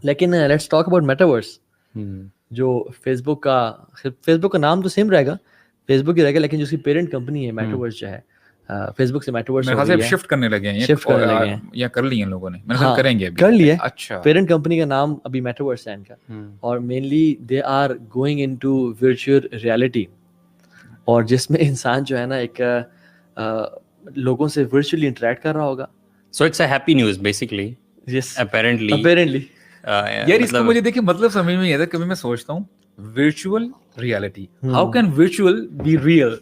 لیکن let's talk about metaverse. جو face بک کا نام تو سیم رہے گا, فیس بک ہی رہے گا, لیکن جو اس کی پیرنٹ کمپنی ہے میٹاورس جو ہے, فیس بک سے میٹاورس ہو گئی ہے, شفٹ کرنے لگے ہیں, شفٹ کرنے لگے ہیں یا کر لیے لوگوں نے, میں نے کریں گے ابھی, کر لیے. اچھا, پیرنٹ کمپنی کا نام ابھی میٹاورس ہے ان کا, اور mainly they are going into virtual reality, اور جس میں انسان جو ہے نا ایک لوگوں سے ورچولی انٹریکٹ کر رہا ہوگا. So it's a happy news basically. Yes apparently یار اس کو مجھے دیکھیے مطلب سمجھ میں نہیں آتا. کبھی میں سوچتا ہوں virtual reality, how can virtual be real.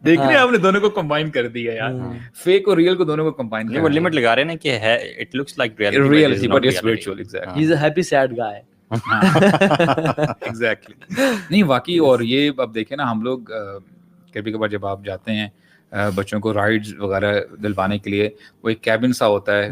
دیکھ رہے ہیں آپ نے دونوں کو کمبائن کر دیا یار, فیک اور ریئل کو دونوں کو کمبائن کر دیا. وہ لمٹ لگا رہے ہیں نا کہ ہے it looks like reality but it's virtual. Exactly, he is a happy sad guy. Exactly. نہیں واقعی. اور یہ اب دیکھیں نا ہم لوگ کبھی کبھار جب آپ جاتے ہیں بچوں کو رائڈز وغیرہ دلوانے کے لیے, وہ ایک کیبن سا ہوتا ہے,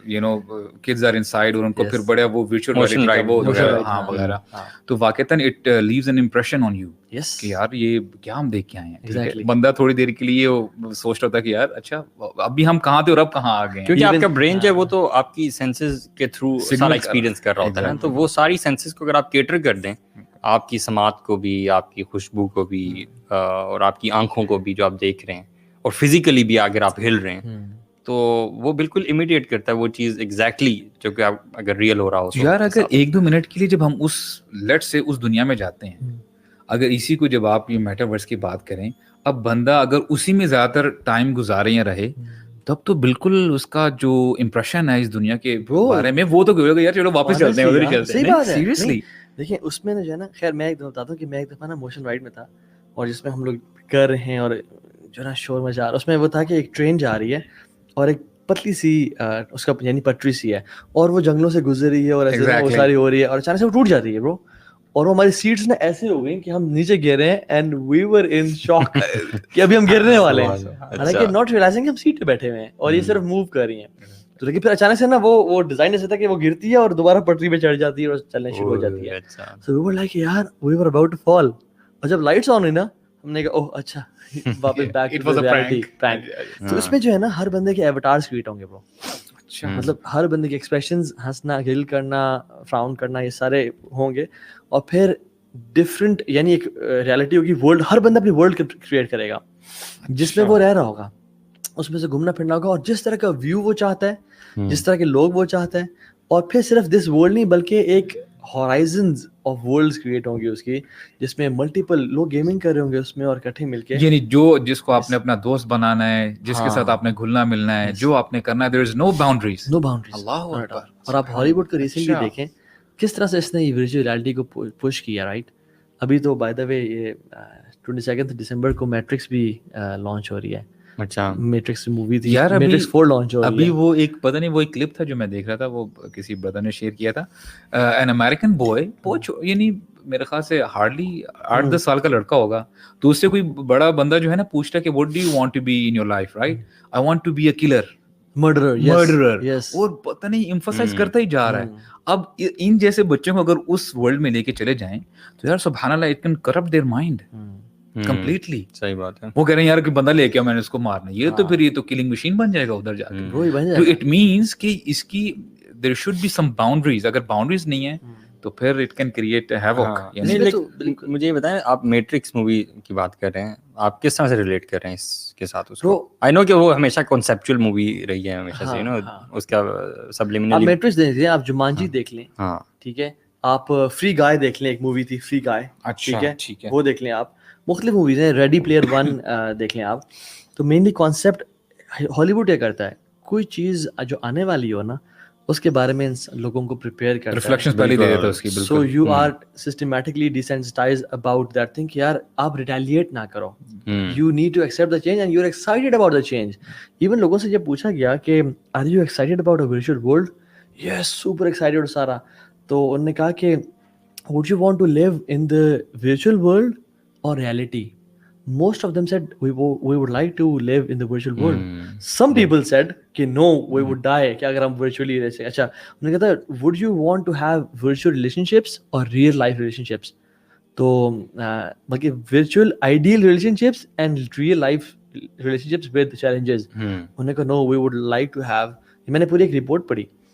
you know kids are inside, اور ان کو پھر بڑے وہ ورچوئل ریالٹی ہاں وغیرہ, تو واقعتاً it leaves an impression on you کہ یار یہ کیا ہم دیکھ کے آئے ہیں. بندہ تھوڑی دیر کے لیے سوچ رہا ہوتا ہے کہ یار اچھا ابھی ہم کہاں تھے اور اب کہاں آ گئے ہیں, کیونکہ آپ کا برین جو ہے وہ تو آپ کی سینسز کے تھرو سارا ایکسپیرینس کر رہا ہوتا ہے نا, تو وہ ساری سینسز کو اگر آپ کیٹر کر دیں, آپ کی سماعت کو بھی, آپ کی خوشبو کو بھی, اور آپ کی آنکھوں کو بھی جو آپ دیکھ رہے ہیں, اور فزیکلی بھی اگر آپ ہل رہے ہیں, تو وہ بالکل امیڈیٹ کرتا ہے وہ چیز ایگزیکٹلی جو کہ آپ اگر ریئل ہو رہا ہو. یار اگر 1-2 منٹ کے لیے جب ہم اس لیٹ سے اس دنیا میں جاتے ہیں, اگر اسی کو جب آپ یہ میٹاورس کی بات کریں, اب بندہ اگر اسی میں زیادہ تر ٹائم گزارے یا رہے, تب تو بالکل اس کا جو امپریشن ہے اس دنیا کے بارے میں وہ تو ہوگا یار چلو واپس چلتے ہیں ادھر ہی چلتے ہیں. سیریسلی دیکھیں اس میں جو ہے نا, خیر میں ایک دفعہ بتاتا ہوں کہ میں ایک دفعہ نا موشن رائڈ میں تھا, اور جس میں ہم لوگ کر رہے ہیں اور جو نا شور مچا رہا, اس میں وہ تھا کہ ایک ٹرین جا رہی ہے اور ایک پتلی سی اس کا یعنی پٹری سی ہے, اور وہ جنگلوں سے گزر رہی ہے اور ایسے وہ ساری ہو رہی ہے, اور اچانک سے وہ ٹوٹ جاتی ہے برو, اور وہ ہماری سیٹس نا ایسے ہو گئی کہ ہم نیچے گر رہے ہیں, اینڈ وی ور ان شاک کہ ابھی ہم گرنے والے ہیں, حالانکہ ناٹ ریئلائزنگ کہ ہم سیٹ پہ بیٹھے ہوئے ہیں اور یہ صرف موو کر رہی ہیں. تو لیکن پھر اچانک سے نا وہ ڈیزائن ایسا تھا کہ وہ گرتی ہے اور دوبارہ پٹری پہ چڑھ جاتی ہے اور چلنے شروع ہو جاتی ہے. سو وی ور لائک یار وی ور اباؤٹ ٹو فال, اور جب لائٹس آن ہوئی نا ہم نے کہا اوہ اچھا واپس بیک ٹو ریئلٹی پرینک. تو اس میں جو ہے نا ہر بندے کے ایواتارز کریٹ ہوں گے برو. مطلب ہر بندے کے ایکسپریشنز, ہنسنا, گل کرنا, فراؤن کرنا, یہ سارے ہوں گے, اور پھر ڈفرینٹ یعنی ایک ریئلٹی ہوگی, ورلڈ, ہر بندہ اپنی ورلڈ کریٹ کرے گا جس میں وہ رہ رہا ہوگا, اس میں سے گھومنا پھرنا ہوگا, اور جس طرح کا ویو وہ چاہتا ہے, جس طرح کے لوگ وہ چاہتا ہے, اور پھر صرف دس ورلڈ نہیں بلکہ ایک ہورائزنز آف ورلڈز کریٹ ہوں گی اس کی, جس میں ملٹیپل لوگ گیمنگ کر رہے ہوں گے اس میں اور اکٹھے مل کے, یعنی جس کو آپ نے اپنا دوست بنانا ہے, جس کے ساتھ آپ نے گھلنا ملنا ہے, جو آپ نے کرنا ہے, there is no boundaries. اللہ اکبر. اور آپ ہالی ووڈ کو ریسنٹلی دیکھیں کس طرح سے اس نے یہ ورچوئل ریالٹی کو پش کیا, رائٹ. ابھی تو بائی دا وے یہ 22 دسمبر کو میٹرکس بھی لانچ ہو رہی ہے. اچھا, میٹرکس مووی تھی یار, میٹرکس 4 لانچ ہو رہی ہے ابھی. وہ ایک پتہ نہیں وہ ایک کلپ تھا جو میں دیکھ رہا تھا, وہ کسی برادر نے شیئر کیا تھا, این امیریکن بوائے, یعنی میرے خیال سے ہارڈلی 8-10 سال کا لڑکا ہوگا, تو اس سے کوئی بڑا بندہ جو ہے نا پوچھتا ہے کہ what do you want to be in your life, right, I want to be a killer, murderer, اور پتہ نہیں ایمفسائز کرتا ہی جا رہا ہے. اب ان جیسے بچوں کو اگر اس ورلڈ میں لے کے چلے جائیں تو یار سبحان اللہ it can corrupt their mind completely. صحیح بات ہے. وہ کہہ رہے ہیں یار کہ بندہ لے کے میں نے اس کو مارنا, یہ تو پھر یہ تو کلنگ مشین بن جائے گا ادھر جا کے. تو اٹ مینس کہ اس کی there should be some boundaries, اگر باؤنڈریز نہیں ہے تو پھر اٹ کین کریٹ ہیوک. مجھے یہ بتائیں, آپ میٹرکس مووی کی بات کر رہے ہیں, آپ کس طرح سے ریلیٹ کر رہے ہیں اس کے ساتھ؟ اس کو آئی نو کہ وہ ہمیشہ کنسیپچوئل مووی رہی ہے ہمیشہ سے, نا اس کا سبلیمنل. آپ میٹرکس دیکھ لیں, آپ جمانجی دیکھ لیں, ٹھیک ہے, آپ فری گائے دیکھ لیں, ایک مووی تھی فری گائے, ٹھیک ہے, وہ دیکھ لیں. آپ مختلف موویز ہیں, ریڈی پلیئر 1 دیکھ لیں آپ. تو مینلی کانسیپٹ ہالی ووڈ یہ کرتا ہے, کوئی چیز جو آنے والی ہو نا اس کے بارے میں لوگوں کو پریپیئر کرتا ہے, ریفلیکشن پہلے دے دیتا ہے اس کی. So you are systematically desensitise about that thing کہ یار آپ ریٹیلیٹ نہ کرو, you need to accept the change and you are excited about the change. Even لوگوں سے جب پوچھا گیا کہ are you excited about a virtual world, yes super excited سارا, تو انہوں نے کہا کہ would you want to live in the virtual world or reality? Most of them said we would like to live in the virtual world. Some people said کہ no, we would die کہ اگر ہم virtually رہ سکیں. اچھا, انہوں نے کہا تھا would you want to have virtual relationships or real life relationships? تو باقی virtual ideal relationships and real life relationships with challenges. انہوں نے کہا no, we would like to have. میں نے پوری ایک رپورٹ پڑھی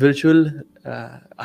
virtual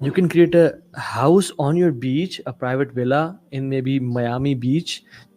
You can create a house on your beach, a private villa in maybe Miami Beach,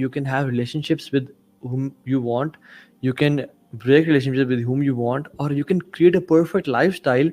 You can have relationships with whom you want. You can break relationships with whom you want, or you can create a perfect lifestyle.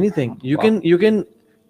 anything. You can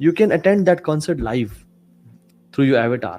You can attend that concert live through your avatar.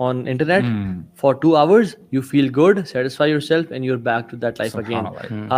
on internet for 2 hours, you feel good, satisfy yourself and you're back to that life again.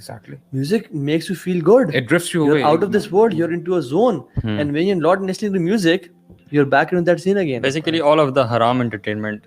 Exactly. Music makes you feel good. It drifts you away. You're out of this world, you're into a zone. And when you're not listening to music, you're back in that scene again. Basically all of the haram entertainment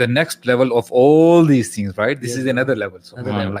the next level of all these things, right? This is another level.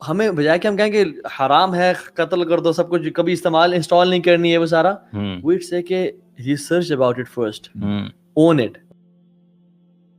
ہمیں بجائے کہ ہم کہیں کہ حرام ہے قتل کر دو سب کچھ کبھی انسٹال نہیں کرنی ہے وہ سارا, ویڈ سے کہ research about it first, own it,